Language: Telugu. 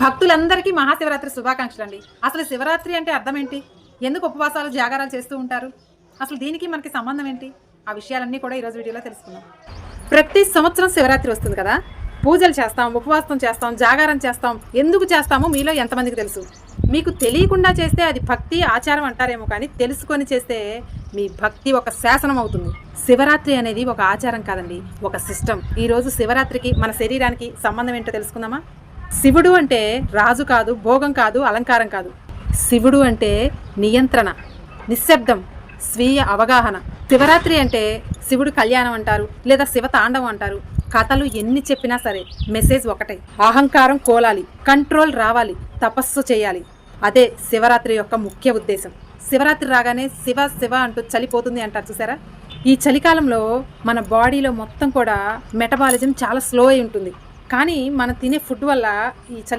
భక్తులందరికీ మహాశివరాత్రి శుభాకాంక్షలు అండి. అసలు శివరాత్రి అంటే అర్థం ఏంటి? ఎందుకు ఉపవాసాలు, జాగారాలు చేస్తూ ఉంటారు? అసలు దీనికి మనకి సంబంధం ఏంటి? ఆ విషయాలన్నీ కూడా ఈరోజు వీడియోలో తెలుసుకుందాం. ప్రతి సంవత్సరం శివరాత్రి వస్తుంది కదా, పూజలు చేస్తాం, ఉపవాసం చేస్తాం, జాగారం చేస్తాం. ఎందుకు చేస్తామో మీలో ఎంతమందికి తెలుసు? మీకు తెలియకుండా చేస్తే అది భక్తి, ఆచారం అంటారేమో, కానీ తెలుసుకొని చేస్తే మీ భక్తి ఒక శాసనం అవుతుంది. శివరాత్రి అనేది ఒక ఆచారం కాదండి, ఒక సిస్టమ్. ఈరోజు శివరాత్రికి మన శరీరానికి సంబంధం ఏంటో తెలుసుకుందామా? శివుడు అంటే రాజు కాదు, భోగం కాదు, అలంకారం కాదు. శివుడు అంటే నియంత్రణ, నిశ్శబ్దం, స్వీయ అవగాహన. శివరాత్రి అంటే శివుడు కళ్యాణం అంటారు, లేదా శివ తాండవం అంటారు. కథలు ఎన్ని చెప్పినా సరే మెసేజ్ ఒకటే: అహంకారం కోలాలి, కంట్రోల్ రావాలి, తపస్సు చేయాలి. అదే శివరాత్రి యొక్క ముఖ్య ఉద్దేశం. శివరాత్రి రాగానే శివ శివ అంటూ చలిపోతుంది అంటారు, చూసారా? ఈ చలికాలంలో మన బాడీలో మొత్తం కూడా మెటబాలిజం చాలా స్లో అయి ఉంటుంది. కానీ మనం తినే ఫుడ్ వల్ల ఈ చలి